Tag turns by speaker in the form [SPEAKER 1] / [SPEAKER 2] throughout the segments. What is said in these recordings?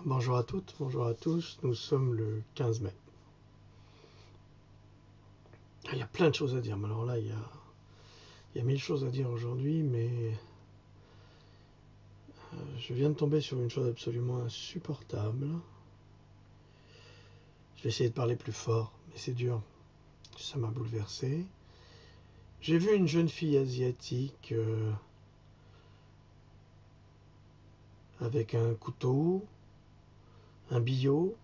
[SPEAKER 1] Bonjour à toutes, bonjour à tous, nous sommes le 15 mai. Il y a plein de choses à dire, mais alors là, il y a mille choses à dire aujourd'hui, mais je viens de tomber sur une chose absolument insupportable. Je vais essayer de parler plus fort, mais c'est dur, ça m'a bouleversé. J'ai vu une jeune fille asiatique avec un couteau, un billot.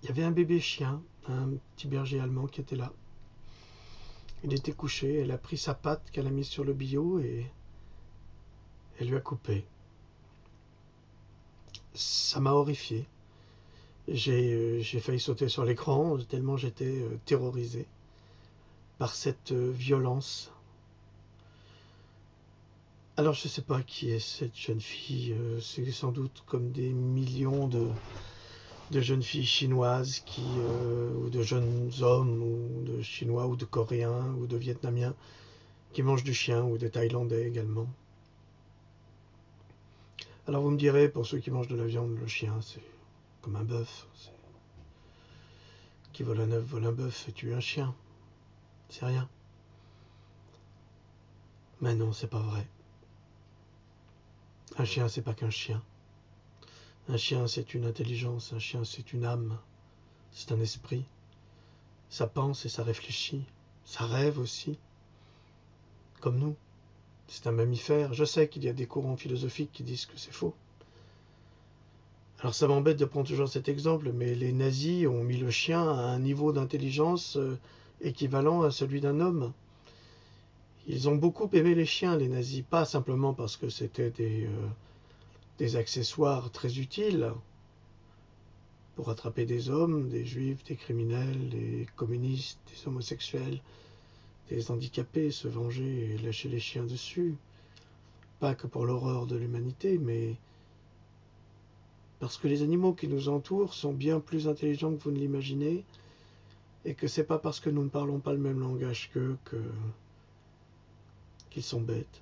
[SPEAKER 1] Il y avait un bébé chien, un petit berger allemand qui était là. Il était couché, elle a pris sa patte qu'elle a mise sur le billot et elle lui a coupé. Ça m'a horrifié. J'ai failli sauter sur l'écran tellement j'étais terrorisé par cette violence. Alors je ne sais pas qui est cette jeune fille, c'est sans doute comme des millions de jeunes filles chinoises ou de jeunes hommes, ou de Chinois, ou de Coréens, ou de Vietnamiens, qui mangent du chien, ou des Thaïlandais également. Alors vous me direz, pour ceux qui mangent de la viande, le chien c'est comme un bœuf. Qui vole un œuf vole un bœuf et tue un chien. C'est rien. Mais non, c'est pas vrai. Un chien, c'est pas qu'un chien. Un chien, c'est une intelligence. Un chien, c'est une âme. C'est un esprit. Ça pense et ça réfléchit. Ça rêve aussi. Comme nous. C'est un mammifère. Je sais qu'il y a des courants philosophiques qui disent que c'est faux. Alors ça m'embête de prendre toujours cet exemple, mais les nazis ont mis le chien à un niveau d'intelligence équivalent à celui d'un homme. Ils ont beaucoup aimé les chiens, les nazis, pas simplement parce que c'était des accessoires très utiles pour attraper des hommes, des juifs, des criminels, des communistes, des homosexuels, des handicapés, se venger et lâcher les chiens dessus. Pas que pour l'horreur de l'humanité, mais parce que les animaux qui nous entourent sont bien plus intelligents que vous ne l'imaginez, et que c'est pas parce que nous ne parlons pas le même langage qu'eux qu'ils sont bêtes.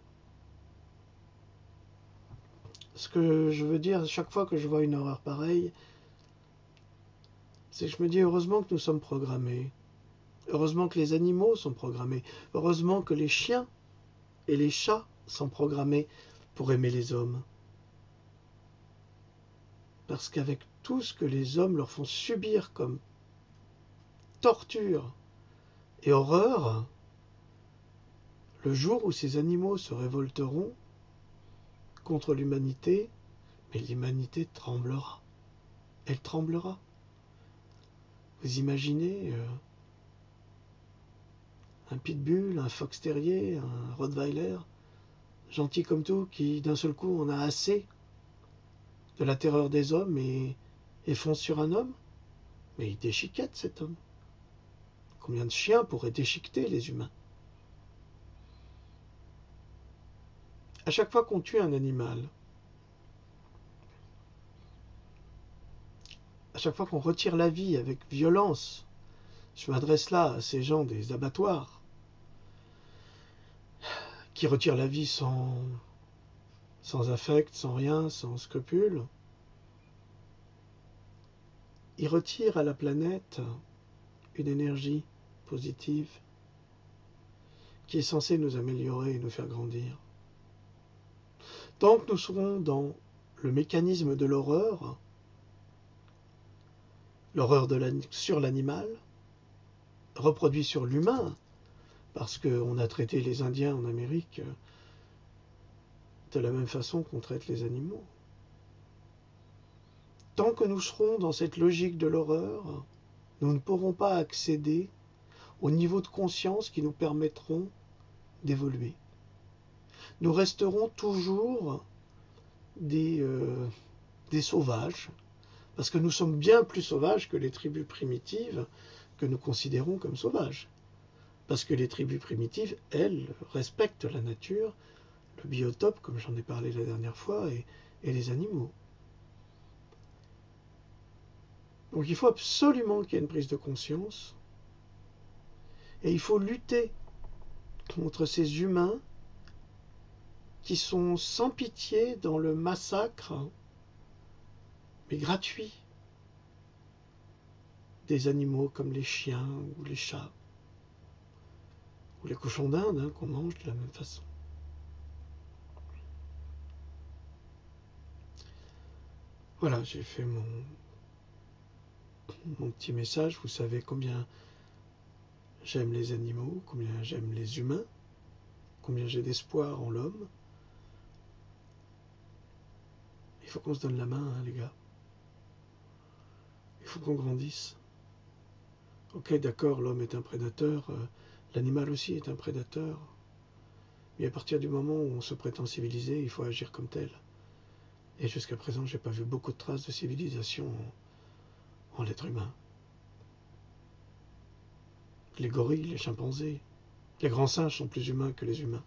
[SPEAKER 1] Ce que je veux dire, chaque fois que je vois une horreur pareille, c'est que je me dis heureusement que nous sommes programmés. Heureusement que les animaux sont programmés. Heureusement que les chiens et les chats sont programmés pour aimer les hommes. Parce qu'avec tout ce que les hommes leur font subir comme torture et horreur, le jour où ces animaux se révolteront contre l'humanité, mais l'humanité tremblera. Elle tremblera. Vous imaginez un pitbull, un fox terrier, un rottweiler, gentil comme tout, qui d'un seul coup en a assez de la terreur des hommes et fonce sur un homme? Mais il déchiquette cet homme. Combien de chiens pourraient déchiqueter les humains? À chaque fois qu'on tue un animal, à chaque fois qu'on retire la vie avec violence, je m'adresse là à ces gens des abattoirs qui retirent la vie sans affect, sans rien, sans scrupule. Ils retirent à la planète une énergie positive qui est censée nous améliorer et nous faire grandir. Tant que nous serons dans le mécanisme de l'horreur sur l'animal, reproduit sur l'humain, parce qu'on a traité les Indiens en Amérique de la même façon qu'on traite les animaux. Tant que nous serons dans cette logique de l'horreur, nous ne pourrons pas accéder au niveau de conscience qui nous permettront d'évoluer. Nous resterons toujours des sauvages, parce que nous sommes bien plus sauvages que les tribus primitives que nous considérons comme sauvages. Parce que les tribus primitives, elles, respectent la nature, le biotope, comme j'en ai parlé la dernière fois, et les animaux. Donc il faut absolument qu'il y ait une prise de conscience, et il faut lutter contre ces humains qui sont sans pitié dans le massacre mais gratuit, des animaux comme les chiens ou les chats, ou les cochons d'Inde hein, qu'on mange de la même façon. Voilà, j'ai fait mon petit message. Vous savez combien j'aime les animaux, combien j'aime les humains, combien j'ai d'espoir en l'homme. Il faut qu'on se donne la main, hein, les gars. Il faut qu'on grandisse. Ok, d'accord, l'homme est un prédateur, l'animal aussi est un prédateur. Mais à partir du moment où on se prétend civilisé, il faut agir comme tel. Et jusqu'à présent, j'ai pas vu beaucoup de traces de civilisation en l'être humain. Les gorilles, les chimpanzés, les grands singes sont plus humains que les humains.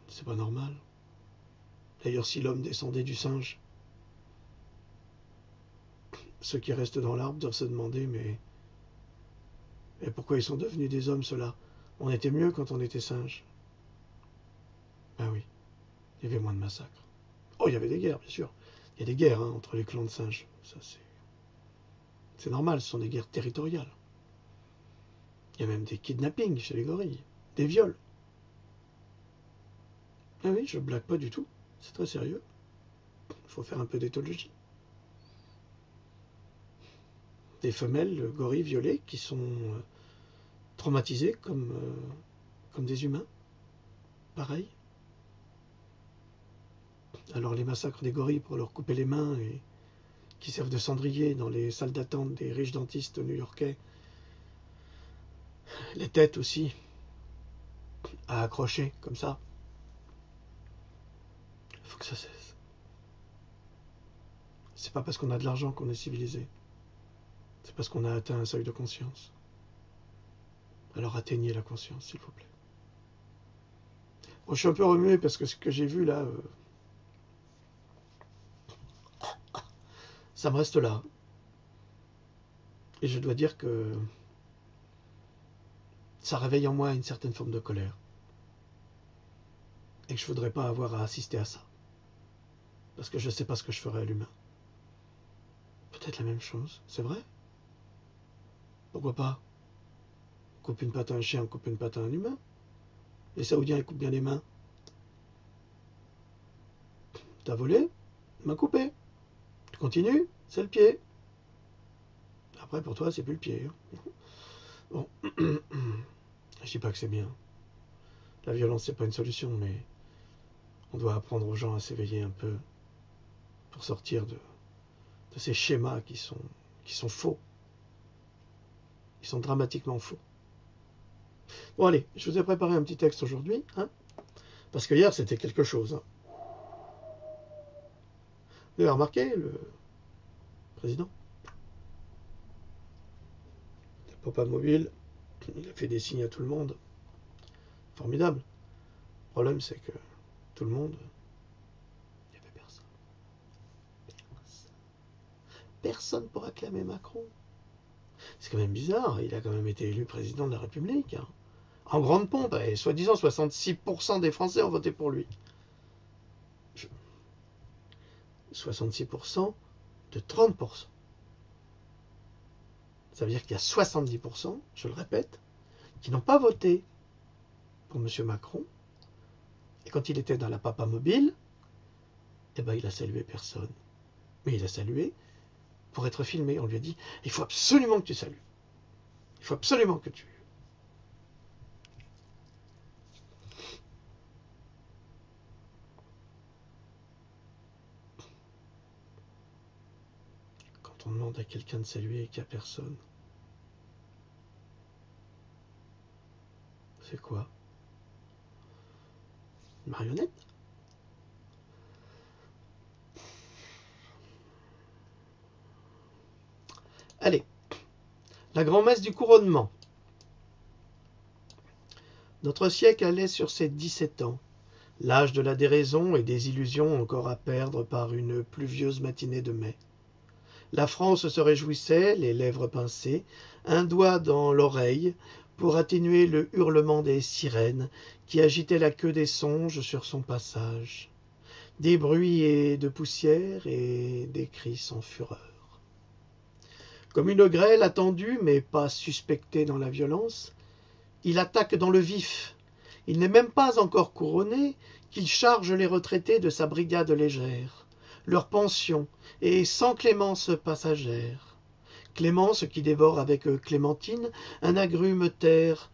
[SPEAKER 1] C'est pas normal. D'ailleurs, si l'homme descendait du singe, ceux qui restent dans l'arbre doivent se demander, mais pourquoi ils sont devenus des hommes, ceux-là? On était mieux quand on était singes. Ben oui, il y avait moins de massacres. Oh, il y avait des guerres, bien sûr. Il y a des guerres hein, entre les clans de singes. Ça, c'est normal, ce sont des guerres territoriales. Il y a même des kidnappings chez les gorilles, des viols. Ah oui, je blague pas du tout, c'est très sérieux. Il faut faire un peu d'éthologie. Des femelles gorilles violées qui sont traumatisées comme des humains. Pareil. Alors les massacres des gorilles pour leur couper les mains et qui servent de cendrier dans les salles d'attente des riches dentistes new-yorkais. Les têtes aussi, à accrocher comme ça. Il faut que ça cesse. C'est pas parce qu'on a de l'argent qu'on est civilisé. C'est parce qu'on a atteint un seuil de conscience. Alors atteignez la conscience, s'il vous plaît. Bon, je suis un peu remué parce que ce que j'ai vu là, ça me reste là. Et je dois dire que ça réveille en moi une certaine forme de colère. Et que je ne voudrais pas avoir à assister à ça. Parce que je ne sais pas ce que je ferais à l'humain. Peut-être la même chose, c'est vrai? Pourquoi pas? On coupe une patte à un chien, on coupe une patte à un humain. Les Saoudiens, ils coupent bien les mains. T'as volé? Main coupée. Tu continues? C'est le pied. Après, pour toi, c'est plus le pied. Bon. Je dis pas que c'est bien. La violence, c'est pas une solution, mais on doit apprendre aux gens à s'éveiller un peu pour sortir de ces schémas qui sont faux. Ils sont dramatiquement faux. Bon allez, je vous ai préparé un petit texte aujourd'hui, hein, parce que hier c'était quelque chose. Hein. Vous avez remarqué, le président, le Papa Mobile, il a fait des signes à tout le monde. Formidable. Le problème c'est que tout le monde, il n'y avait personne. Personne pour acclamer Macron. C'est quand même bizarre, il a quand même été élu président de la République. Hein. En grande pompe, et soi-disant 66% des Français ont voté pour lui. 66% de 30%. Ça veut dire qu'il y a 70%, je le répète, qui n'ont pas voté pour M. Macron. Et quand il était dans la Papa Mobile, eh ben, il a salué personne. Mais il a salué pour être filmé. On lui a dit, il faut absolument que tu salues. Il faut absolument que tu... Quand on demande à quelqu'un de saluer et qu'il n'y a personne, c'est quoi? Une marionnette? Allez, la grand-messe du couronnement. Notre siècle allait sur ses 17 ans, l'âge de la déraison et des illusions encore à perdre par une pluvieuse matinée de mai. La France se réjouissait, les lèvres pincées, un doigt dans l'oreille, pour atténuer le hurlement des sirènes qui agitaient la queue des songes sur son passage. des bruits et de poussière et des cris sans fureur. Comme une grêle attendue mais pas suspectée dans la violence, il attaque dans le vif. Il n'est même pas encore couronné qu'il charge les retraités de sa brigade légère, leur pension, et sans clémence passagère. Clémence qui dévore avec Clémentine un agrume terre,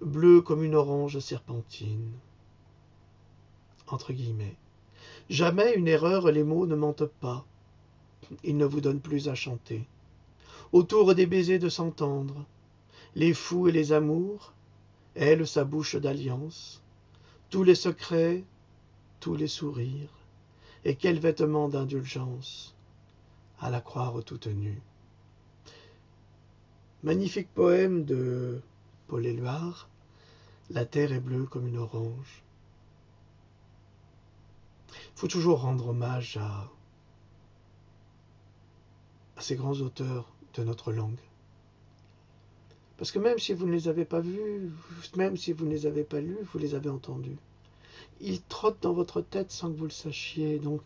[SPEAKER 1] bleu comme une orange serpentine. Entre guillemets. Jamais une erreur, les mots ne mentent pas. Ils ne vous donnent plus à chanter. Autour des baisers de s'entendre, les fous et les amours, elle sa bouche d'alliance, tous les secrets, tous les sourires, et quel vêtement d'indulgence, à la croire toute nue. Magnifique poème de Paul Éluard, la terre est bleue comme une orange. Il faut toujours rendre hommage à ces grands auteurs de notre langue. Parce que même si vous ne les avez pas vus, même si vous ne les avez pas lus, vous les avez entendus. Ils trottent dans votre tête sans que vous le sachiez, donc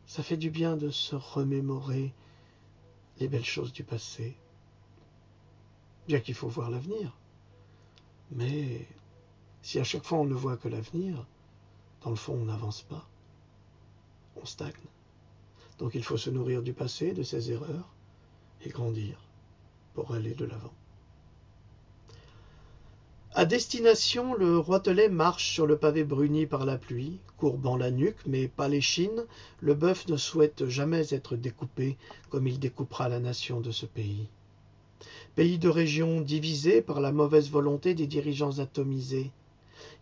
[SPEAKER 1] ça fait du bien de se remémorer les belles choses du passé. Bien qu'il faut voir l'avenir. Mais si à chaque fois on ne voit que l'avenir, dans le fond on n'avance pas. On stagne. Donc il faut se nourrir du passé, de ses erreurs, et grandir pour aller de l'avant. À destination, le roitelet marche sur le pavé bruni par la pluie, courbant la nuque, mais pas l'échine. Le bœuf ne souhaite jamais être découpé comme il découpera la nation de ce pays. Pays de région divisé par la mauvaise volonté des dirigeants atomisés.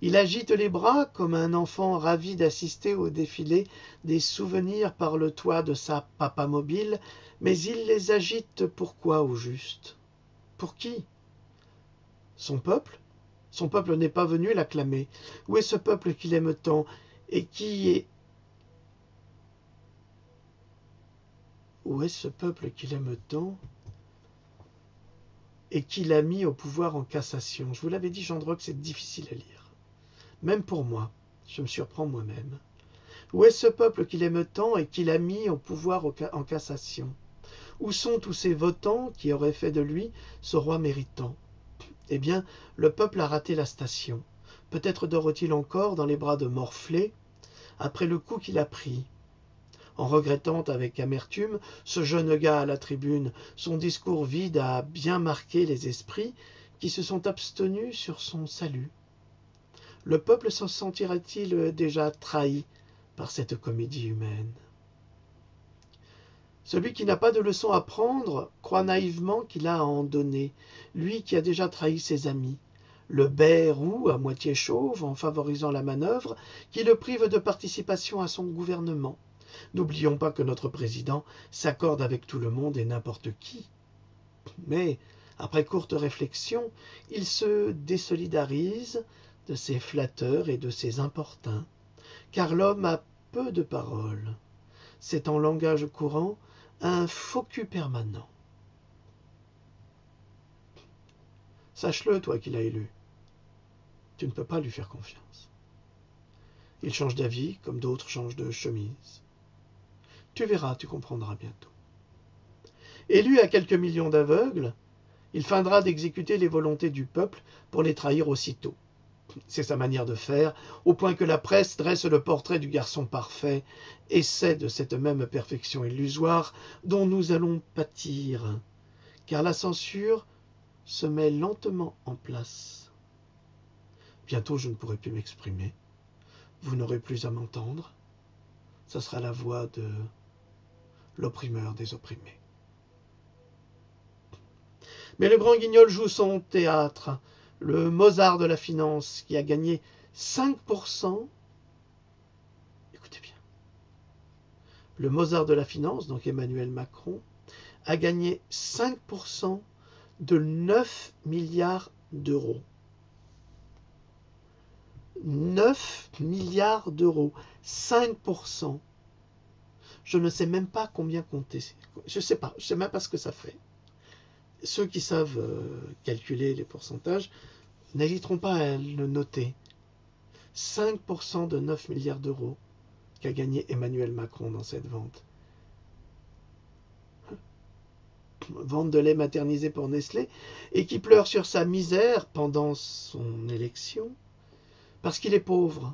[SPEAKER 1] Il agite les bras comme un enfant ravi d'assister au défilé des souvenirs par le toit de sa papamobile, mais il les agite pourquoi au juste? Pour qui? Son peuple? Son peuple n'est pas venu l'acclamer. Où est ce peuple qu'il aime tant et qui est... Où est ce peuple qu'il aime tant et qui l'a mis au pouvoir en cassation? Je vous l'avais dit, Jean Droc, c'est difficile à lire. Même pour moi, je me surprends moi-même. Où est ce peuple qu'il aime tant et qui l'a mis au pouvoir en cassation? Où sont tous ces votants qui auraient fait de lui ce roi méritant? Eh bien, le peuple a raté la station. Peut-être dort-il encore dans les bras de Morflée, après le coup qu'il a pris. En regrettant avec amertume ce jeune gars à la tribune, son discours vide a bien marqué les esprits qui se sont abstenus sur son salut. Le peuple se sentirait-il déjà trahi par cette comédie humaine? Celui qui n'a pas de leçon à prendre croit naïvement qu'il a à en donner, lui qui a déjà trahi ses amis. Le bai roux, à moitié chauve, en favorisant la manœuvre, qui le prive de participation à son gouvernement. N'oublions pas que notre président s'accorde avec tout le monde et n'importe qui. Mais, après courte réflexion, il se désolidarise de ses flatteurs et de ses importuns, car l'homme a peu de paroles. C'est en langage courant un faux cul permanent. Sache-le, toi qui l'as élu, tu ne peux pas lui faire confiance. Il change d'avis comme d'autres changent de chemise. Tu verras, tu comprendras bientôt. Élu à quelques millions d'aveugles, il feindra d'exécuter les volontés du peuple pour les trahir aussitôt. C'est sa manière de faire, au point que la presse dresse le portrait du garçon parfait, et c'est de cette même perfection illusoire dont nous allons pâtir, car la censure se met lentement en place. Bientôt je ne pourrai plus m'exprimer, vous n'aurez plus à m'entendre, ce sera la voix de l'opprimeur des opprimés. Mais le grand guignol joue son théâtre, le Mozart de la finance, qui a gagné 5%. Écoutez bien. Le Mozart de la finance, donc Emmanuel Macron, a gagné 5% de 9 milliards d'euros. 9 milliards d'euros, 5%. Je ne sais même pas combien compter. Je ne sais même pas ce que ça fait. Ceux qui savent calculer les pourcentages n'hésiteront pas à le noter. 5% de 9 milliards d'euros, qu'a gagné Emmanuel Macron dans cette vente. Vente de lait maternisé pour Nestlé, et qui pleure sur sa misère pendant son élection, parce qu'il est pauvre.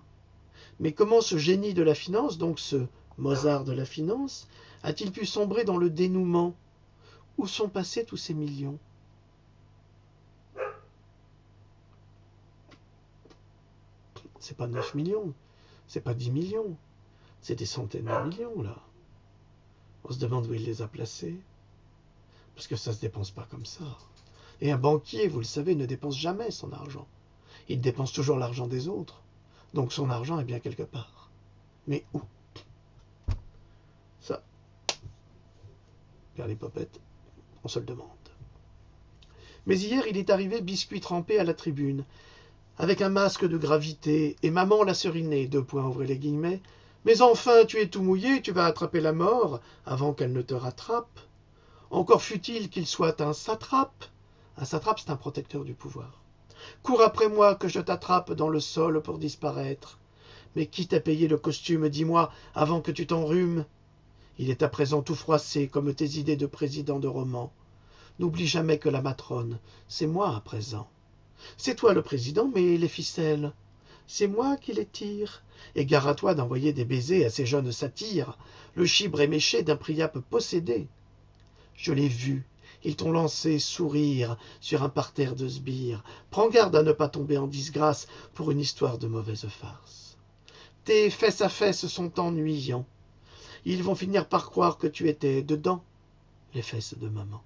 [SPEAKER 1] Mais comment ce génie de la finance, donc ce Mozart de la finance, a-t-il pu sombrer dans le dénouement? Où sont passés tous ces millions? C'est pas 9 millions, c'est pas 10 millions, c'est des centaines de millions, là. On se demande où il les a placés. Parce que ça ne se dépense pas comme ça. Et un banquier, vous le savez, ne dépense jamais son argent. Il dépense toujours l'argent des autres. Donc son argent est bien quelque part. Mais où? Ça, Père les Popettes, on se le demande. Mais hier, il est arrivé biscuit trempé à la tribune, avec un masque de gravité, et maman l'a seriné, ouvrez les guillemets. Mais enfin, tu es tout mouillé, tu vas attraper la mort avant qu'elle ne te rattrape. Encore fût-il qu'il soit un satrape. Un satrape, c'est un protecteur du pouvoir. Cours après moi que je t'attrape dans le sol pour disparaître. Mais qui t'a payé le costume, dis-moi, avant que tu t'enrhumes? Il est à présent tout froissé, comme tes idées de président de roman. N'oublie jamais que la matrone, c'est moi à présent. C'est toi le président, mais les ficelles, c'est moi qui les tire. Et gare à toi d'envoyer des baisers à ces jeunes satyres, le chibre éméché d'un Priape possédé. Je l'ai vu, ils t'ont lancé sourire sur un parterre de sbires. Prends garde à ne pas tomber en disgrâce pour une histoire de mauvaise farce. Tes fesses à fesses sont ennuyants. Ils vont finir par croire que tu étais dedans, les fesses de maman.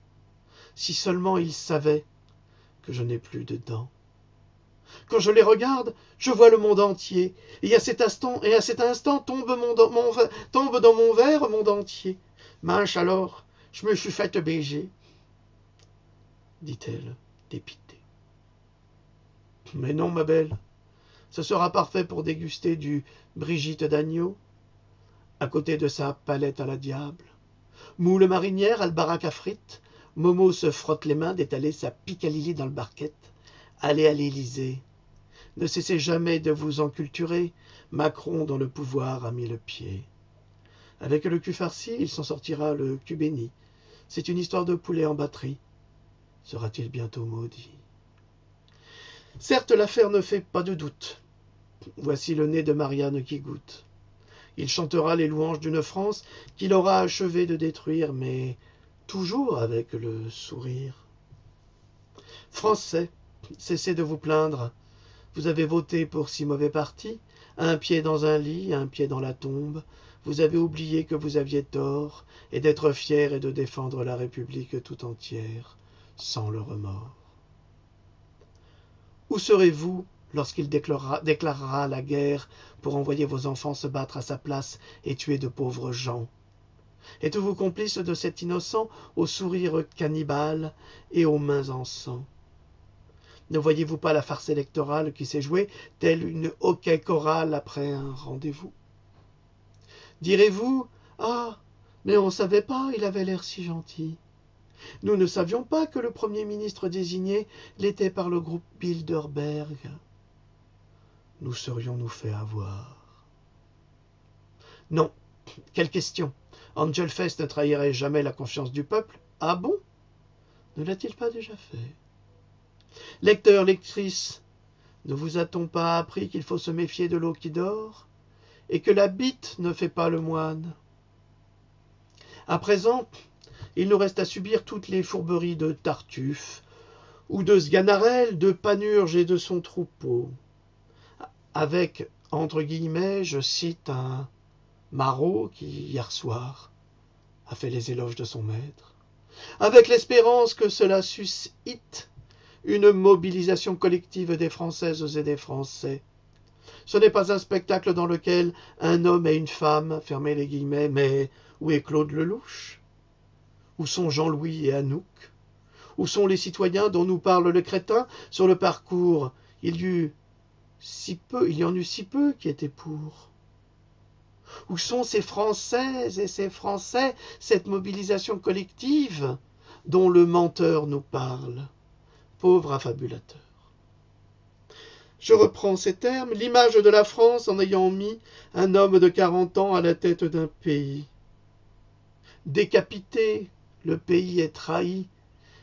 [SPEAKER 1] Si seulement ils savaient que je n'ai plus de dents. Quand je les regarde, je vois le monde entier, et à cet instant tombe dans mon verre monde entier. Mince alors, je me suis faite baiser, dit-elle, dépitée. Mais non, ma belle, ce sera parfait pour déguster du Brigitte d'agneau, à côté de sa palette à la diable. Moule marinière, albarac à frites, Momo se frotte les mains d'étaler sa picalili dans le barquette. Allez à l'Élysée. Ne cessez jamais de vous enculturer. Macron dans le pouvoir a mis le pied. Avec le cul farci, il s'en sortira le cul béni. C'est une histoire de poulet en batterie. Sera-t-il bientôt maudit? Certes, l'affaire ne fait pas de doute. Voici le nez de Marianne qui goûte. Il chantera les louanges d'une France qu'il aura achevé de détruire, mais toujours avec le sourire. Français, cessez de vous plaindre. Vous avez voté pour si mauvais parti, un pied dans un lit, un pied dans la tombe. Vous avez oublié que vous aviez tort, et d'être fier et de défendre la République tout entière, sans le remords. Où serez-vous lorsqu'il déclarera la guerre pour envoyer vos enfants se battre à sa place et tuer de pauvres gens? Êtes-vous complice de cet innocent au sourire cannibale et aux mains en sang? Ne voyez-vous pas la farce électorale qui s'est jouée, telle une hockey chorale après un rendez-vous? Direz-vous, ah, mais on ne savait pas, il avait l'air si gentil. Nous ne savions pas que le Premier ministre désigné l'était par le groupe Bilderberg. Nous serions-nous fait avoir? Non, quelle question! Angel Fest ne trahirait jamais la confiance du peuple. Ah bon? Ne l'a-t-il pas déjà fait? Lecteurs, lectrices, ne vous a-t-on pas appris qu'il faut se méfier de l'eau qui dort, et que la bite ne fait pas le moine? À présent, il nous reste à subir toutes les fourberies de Tartuffe, ou de Sganarelle, de Panurge et de son troupeau. Avec, entre guillemets, je cite un Marot qui, hier soir, a fait les éloges de son maître, avec l'espérance que cela suscite une mobilisation collective des Françaises et des Français. Ce n'est pas un spectacle dans lequel un homme et une femme, fermez les guillemets, mais où est Claude Lelouch? Où sont Jean-Louis et Anouk? Où sont les citoyens dont nous parle le crétin sur le parcours? Il y en eut si peu qui étaient pour. Où sont ces Françaises et ces Français, cette mobilisation collective dont le menteur nous parle? Pauvre affabulateur. Je reprends ces termes, l'image de la France en ayant mis un homme de 40 ans à la tête d'un pays. Décapité, le pays est trahi,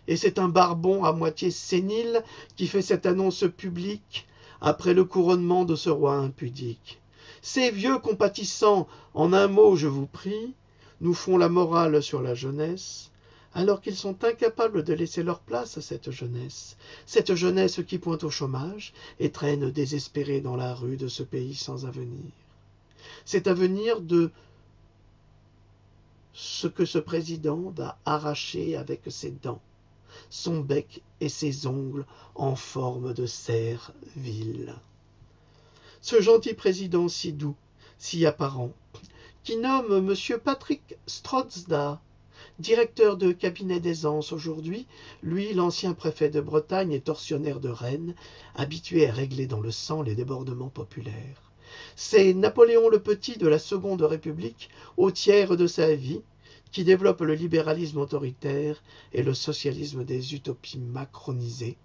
[SPEAKER 1] et c'est un barbon à moitié sénile qui fait cette annonce publique après le couronnement de ce roi impudique. Ces vieux compatissants, en un mot je vous prie, nous font la morale sur la jeunesse, alors qu'ils sont incapables de laisser leur place à cette jeunesse qui pointe au chômage et traîne désespérée dans la rue de ce pays sans avenir. Cet avenir de ce que ce président va arracher avec ses dents, son bec et ses ongles en forme de cerf vil. Ce gentil président si doux, si apparent, qui nomme M. Patrick Strodsda, directeur de cabinet d'aisance aujourd'hui, lui, l'ancien préfet de Bretagne et tortionnaire de Rennes, habitué à régler dans le sang les débordements populaires. C'est Napoléon le Petit de la Seconde République, au tiers de sa vie, qui développe le libéralisme autoritaire et le socialisme des utopies macronisées,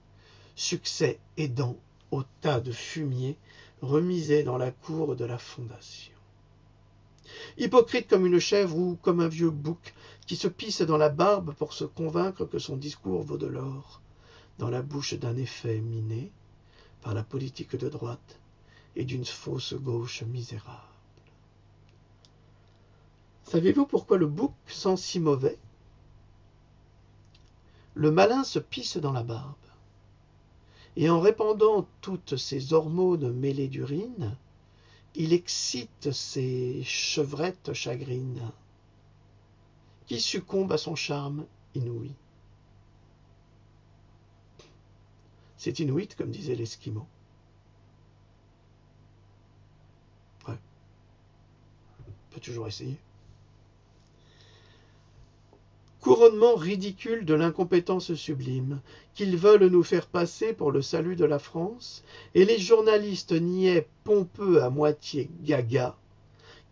[SPEAKER 1] succès aidant au tas de fumier remisé dans la cour de la Fondation. Hypocrite comme une chèvre ou comme un vieux bouc qui se pisse dans la barbe pour se convaincre que son discours vaut de l'or, dans la bouche d'un effet miné par la politique de droite et d'une fausse gauche misérable. Savez-vous pourquoi le bouc sent si mauvais? Le malin se pisse dans la barbe, et en répandant toutes ces hormones mêlées d'urine, il excite ces chevrettes chagrines, qui succombent à son charme inouï. C'est inuit, comme disait l'Esquimau. Ouais, on peut toujours essayer. Couronnement ridicule de l'incompétence sublime, qu'ils veulent nous faire passer pour le salut de la France, et les journalistes niais pompeux à moitié gaga,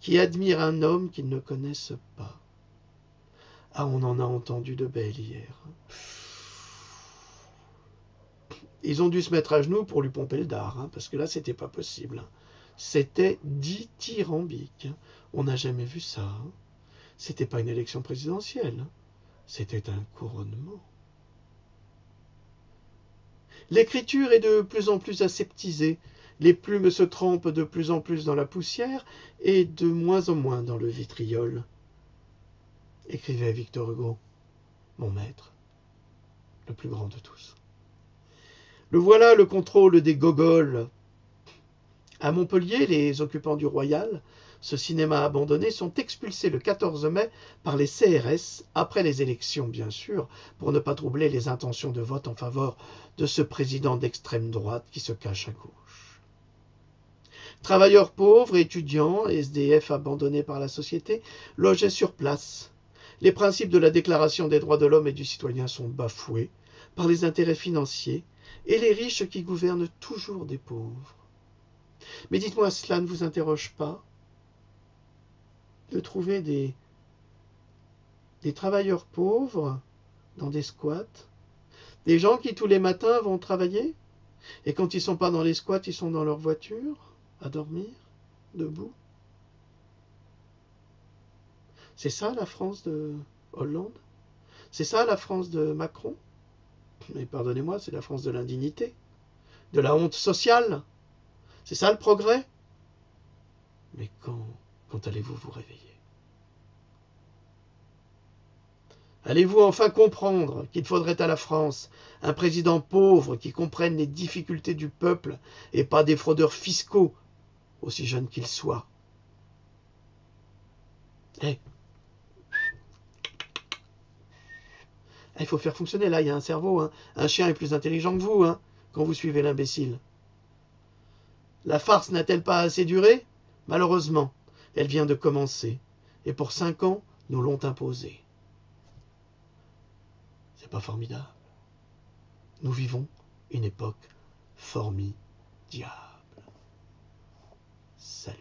[SPEAKER 1] qui admirent un homme qu'ils ne connaissent pas. Ah, on en a entendu de belles hier. Ils ont dû se mettre à genoux pour lui pomper le dard, parce que là, c'était pas possible. C'était dithyrambique. On n'a jamais vu ça. C'était pas une élection présidentielle. C'était un couronnement. L'écriture est de plus en plus aseptisée. Les plumes se trempent de plus en plus dans la poussière et de moins en moins dans le vitriol. Écrivait Victor Hugo, mon maître, le plus grand de tous. Le voilà le contrôle des gogoles. À Montpellier, les occupants du Royal, ce cinéma abandonné, sont expulsés le 14 mai par les CRS, après les élections bien sûr, pour ne pas troubler les intentions de vote en faveur de ce président d'extrême droite qui se cache à gauche. Travailleurs pauvres, étudiants, SDF abandonnés par la société, logeaient sur place. Les principes de la Déclaration des droits de l'homme et du citoyen sont bafoués par les intérêts financiers et les riches qui gouvernent toujours des pauvres. Mais dites-moi, cela ne vous interroge pas de trouver des travailleurs pauvres dans des squats, des gens qui tous les matins vont travailler, et quand ils ne sont pas dans les squats, ils sont dans leur voiture, à dormir, debout? C'est ça la France de Hollande? C'est ça la France de Macron? Mais pardonnez-moi, c'est la France de l'indignité, de la honte sociale. C'est ça le progrès? Mais quand allez-vous vous réveiller? Allez-vous enfin comprendre qu'il faudrait à la France un président pauvre qui comprenne les difficultés du peuple et pas des fraudeurs fiscaux, aussi jeunes qu'ils soient? Il faut faire fonctionner, là, il y a un cerveau. Un chien est plus intelligent que vous, quand vous suivez l'imbécile. La farce n'a-t-elle pas assez duré? Malheureusement, elle vient de commencer. Et pour 5 ans, nous l'ont imposée. C'est pas formidable? Nous vivons une époque formidable. Salut.